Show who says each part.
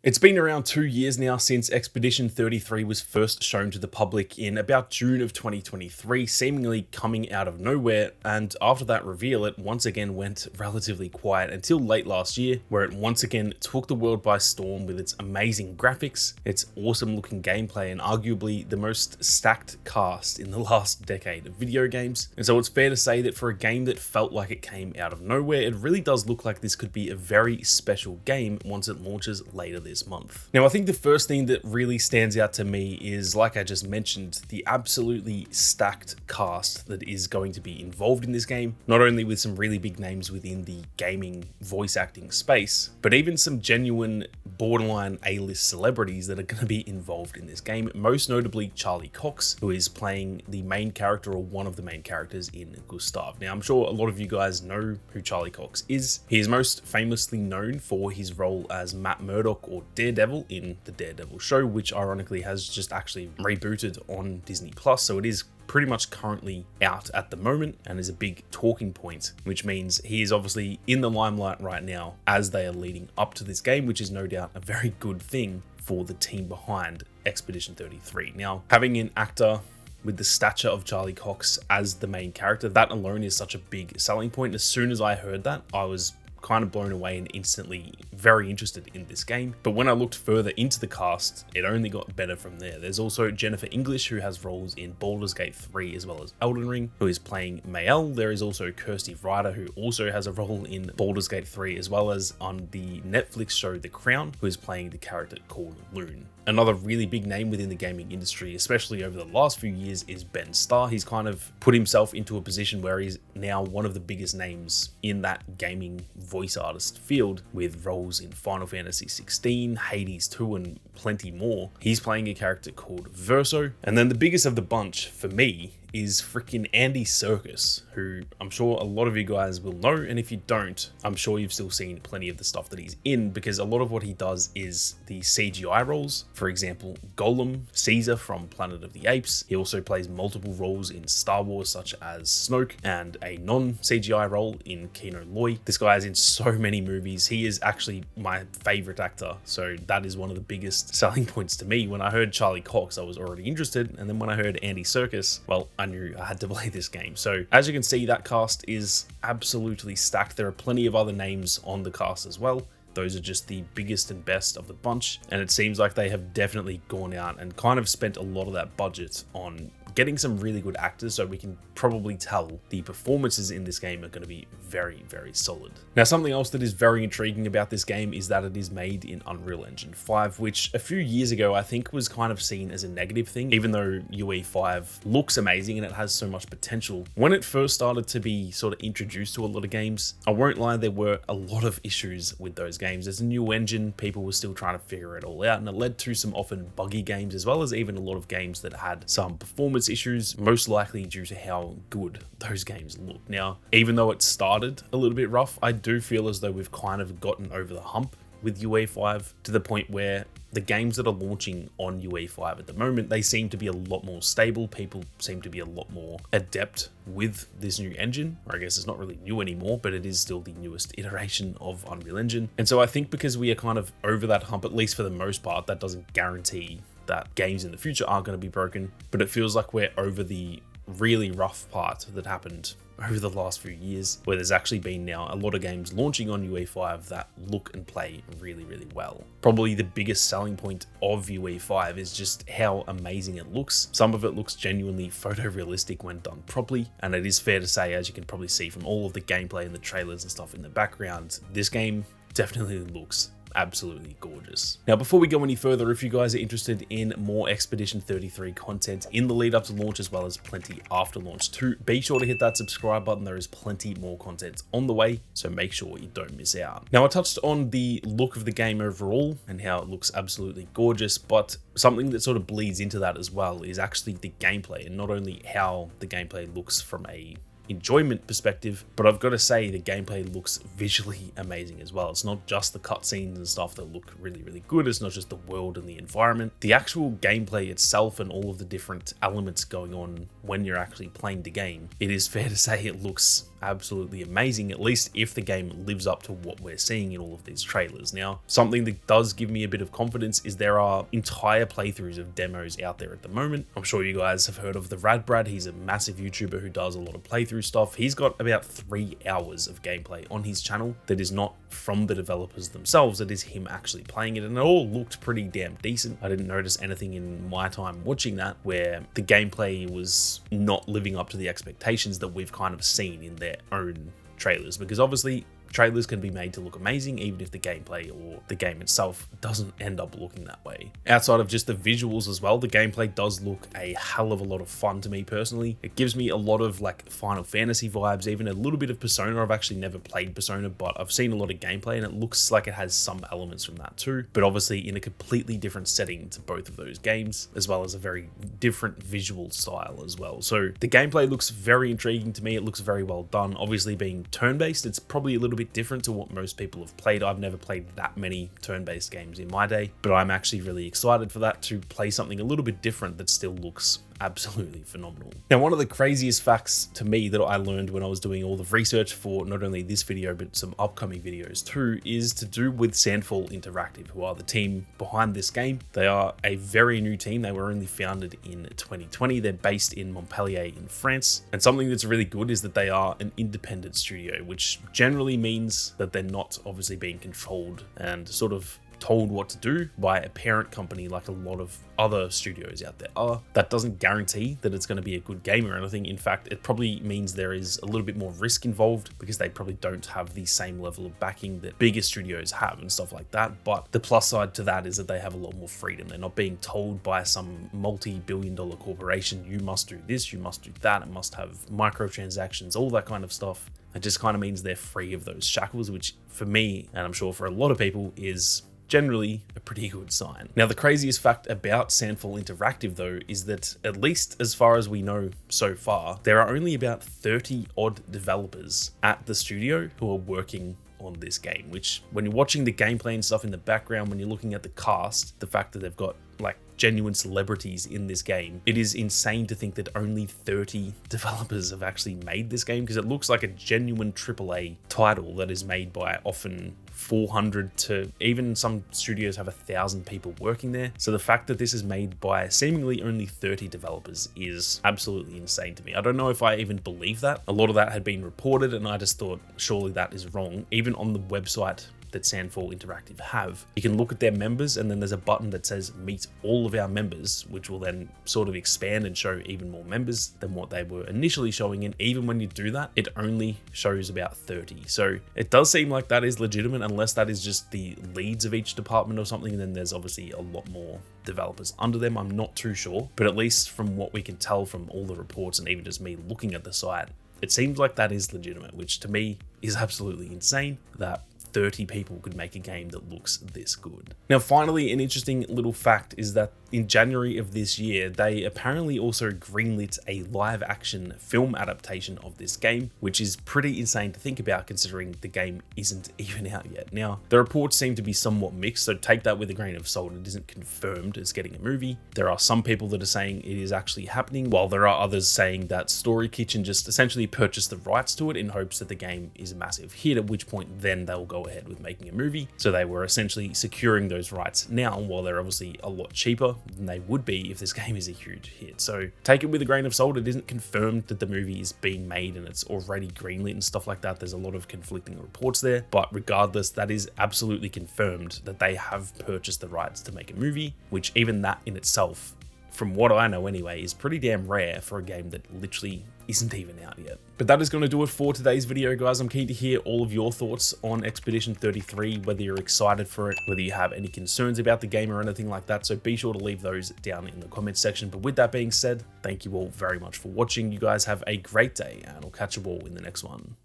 Speaker 1: It's been around 2 years now since Expedition 33 was first shown to the public in about June of 2023, seemingly coming out of nowhere, and after that reveal it once again went relatively quiet until late last year, where it once again took the world by storm with its amazing graphics, its awesome looking gameplay, and arguably the most stacked cast in the last decade of video games. And so it's fair to say that for a game that felt like it came out of nowhere, it really does look like this could be a very special game once it launches later this month. Now, I think the first thing that really stands out to me is, like I just mentioned, the absolutely stacked cast that is going to be involved in this game, not only with some really big names within the gaming voice acting space, but even some genuine borderline A-list celebrities that are going to be involved in this game, most notably Charlie Cox, who is playing the main character or one of the main characters in Gustav. Now, I'm sure a lot of you guys know who Charlie Cox is. He is most famously known for his role as Matt Murdock or Daredevil in the Daredevil show, which ironically has just actually rebooted on Disney Plus, so it is pretty much currently out at the moment and is a big talking point, which means he is obviously in the limelight right now as they are leading up to this game, which is no doubt a very good thing for the team behind Expedition 33. Now, having an actor with the stature of Charlie Cox as the main character, that alone is such a big selling point. As soon as I heard that, I was kind of blown away and instantly very interested in this game. But when I looked further into the cast, it only got better from there. There's also Jennifer English, who has roles in Baldur's Gate 3 as well as Elden Ring, who is playing Mael. There is also Kirsty Ryder, who also has a role in Baldur's Gate 3 as well as on the Netflix show The Crown, who is playing the character called Loon. Another really big name within the gaming industry, especially over the last few years, is Ben Starr. He's kind of put himself into a position where he's now one of the biggest names in that gaming voice artist field, with roles in Final Fantasy 16, Hades 2, and plenty more. He's playing a character called Verso. And then the biggest of the bunch for me is freaking Andy Serkis, who I'm sure a lot of you guys will know, and if you don't, I'm sure you've still seen plenty of the stuff that he's in, because a lot of what he does is the CGI roles. For example, Gollum, Caesar from Planet of the Apes. He also plays multiple roles in Star Wars, such as Snoke, and a non-CGI role in Kino Loy. This guy is in so many movies. He is actually my favorite actor, so that is one of the biggest selling points to me. When I heard Charlie Cox, I was already interested, and then when I heard Andy Serkis, well, I knew I had to play this game. So as you can see, that cast is absolutely stacked. There are plenty of other names on the cast as well. Those are just the biggest and best of the bunch, and it seems like they have definitely gone out and kind of spent a lot of that budget on getting some really good actors, so we can probably tell the performances in this game are going to be very, very solid. Now, something else that is very intriguing about this game is that it is made in Unreal Engine 5, which a few years ago I think was kind of seen as a negative thing, even though UE5 looks amazing and it has so much potential. When it first started to be sort of introduced to a lot of games, I won't lie, there were a lot of issues with those games. As a new engine, people were still trying to figure it all out, and it led to some often buggy games, as well as even a lot of games that had some performance issues, most likely due to how good those games look. Now, even though it started a little bit rough, I do feel as though we've kind of gotten over the hump with UE5 to the point where the games that are launching on UE5 at the moment, they seem to be a lot more stable. People seem to be a lot more adept with this new engine, or I guess it's not really new anymore, but it is still the newest iteration of Unreal Engine. And so I think because we are kind of over that hump, at least for the most part, that doesn't guarantee that games in the future aren't going to be broken, but it feels like we're over the really rough part that happened over the last few years, where there's actually been now a lot of games launching on UE5 that look and play really, really well. Probably the biggest selling point of UE5 is just how amazing it looks. Some of it looks genuinely photorealistic when done properly, and it is fair to say, as you can probably see from all of the gameplay and the trailers and stuff in the background, this game definitely looks absolutely gorgeous. Now, before we go any further, if you guys are interested in more Expedition 33 content in the lead up to launch, as well as plenty after launch too, be sure to hit that subscribe button. There is plenty more content on the way, so make sure you don't miss out. Now, I touched on the look of the game overall and how it looks absolutely gorgeous, but something that sort of bleeds into that as well is actually the gameplay, and not only how the gameplay looks from a enjoyment perspective, but I've got to say the gameplay looks visually amazing as well. It's not just the cutscenes and stuff that look really, really good. It's not just the world and the environment. The actual gameplay itself and all of the different elements going on when you're actually playing the game, it is fair to say it looks absolutely amazing, at least if the game lives up to what we're seeing in all of these trailers. Now, something that does give me a bit of confidence is there are entire playthroughs of demos out there at the moment. I'm sure you guys have heard of the Radbrad. He's a massive YouTuber who does a lot of playthrough stuff. He's got about 3 hours of gameplay on his channel that is not from the developers themselves, it is him actually playing it, and it all looked pretty damn decent. I didn't notice anything in my time watching that where the gameplay was not living up to the expectations that we've kind of seen in their own trailers, because obviously trailers can be made to look amazing even if the gameplay or the game itself doesn't end up looking that way. Outside of just the visuals as well, the gameplay does look a hell of a lot of fun to me personally. It gives me a lot of like Final Fantasy vibes, even a little bit of Persona. I've actually never played Persona, but I've seen a lot of gameplay and it looks like it has some elements from that too, but obviously in a completely different setting to both of those games, as well as a very different visual style as well. So the gameplay looks very intriguing to me. It looks very well done. Obviously being turn-based, it's probably a little bit different to what most people have played. I've never played that many turn-based games in my day, but I'm actually really excited for that, to play something a little bit different that still looks absolutely phenomenal. Now, one of the craziest facts to me that I learned when I was doing all the research for not only this video but some upcoming videos too is to do with Sandfall Interactive, who are the team behind this game. They are a very new team. They were only founded in 2020. They're based in Montpellier in France, and something that's really good is that they are an independent studio, which generally means that they're not obviously being controlled and sort of told what to do by a parent company like a lot of other studios out there are. That doesn't guarantee that it's going to be a good game or anything. In fact, it probably means there is a little bit more risk involved because they probably don't have the same level of backing that bigger studios have and stuff like that. But the plus side to that is that they have a lot more freedom. They're not being told by some multi-billion-dollar corporation, you must do this, you must do that, it must have microtransactions, all that kind of stuff. It just kind of means they're free of those shackles, which for me, and I'm sure for a lot of people, is generally a pretty good sign. Now, the craziest fact about Sandfall Interactive though is that, at least as far as we know so far, there are only about 30 odd developers at the studio who are working on this game, which when you're watching the gameplay and stuff in the background, when you're looking at the cast, the fact that they've got like genuine celebrities in this game, it is insane to think that only 30 developers have actually made this game, because it looks like a genuine AAA title that is made by often 400 to even some studios have 1,000 people working there. So the fact that this is made by seemingly only 30 developers is absolutely insane to me. I don't know if I even believe that. A lot of that had been reported and I just thought surely that is wrong. Even on the website that Sandfall Interactive have, you can look at their members and then there's a button that says meet all of our members, which will then sort of expand and show even more members than what they were initially showing. And even when you do that, it only shows about 30. So it does seem like that is legitimate, unless that is just the leads of each department or something. And then there's obviously a lot more developers under them. I'm not too sure, but at least from what we can tell from all the reports and even just me looking at the site, it seems like that is legitimate, which to me is absolutely insane that 30 people could make a game that looks this good. Now, finally, an interesting little fact is that in January of this year, they apparently also greenlit a live action film adaptation of this game, which is pretty insane to think about considering the game isn't even out yet. Now, the reports seem to be somewhat mixed, so take that with a grain of salt. It isn't confirmed as getting a movie. There are some people that are saying it is actually happening, while there are others saying that Story Kitchen just essentially purchased the rights to it in hopes that the game is a massive hit, at which point then they'll go ahead with making a movie. So they were essentially securing those rights now, while they're obviously a lot cheaper than they would be if this game is a huge hit. So take it with a grain of salt. It isn't confirmed that the movie is being made and it's already greenlit and stuff like that. There's a lot of conflicting reports there, but regardless, that is absolutely confirmed that they have purchased the rights to make a movie, which even that in itself, from what I know anyway, is pretty damn rare for a game that literally isn't even out yet. But that is going to do it for today's video, guys. I'm keen to hear all of your thoughts on Expedition 33, whether you're excited for it, whether you have any concerns about the game or anything like that. So be sure to leave those down in the comments section. But with that being said, thank you all very much for watching. You guys have a great day, and I'll catch you all in the next one.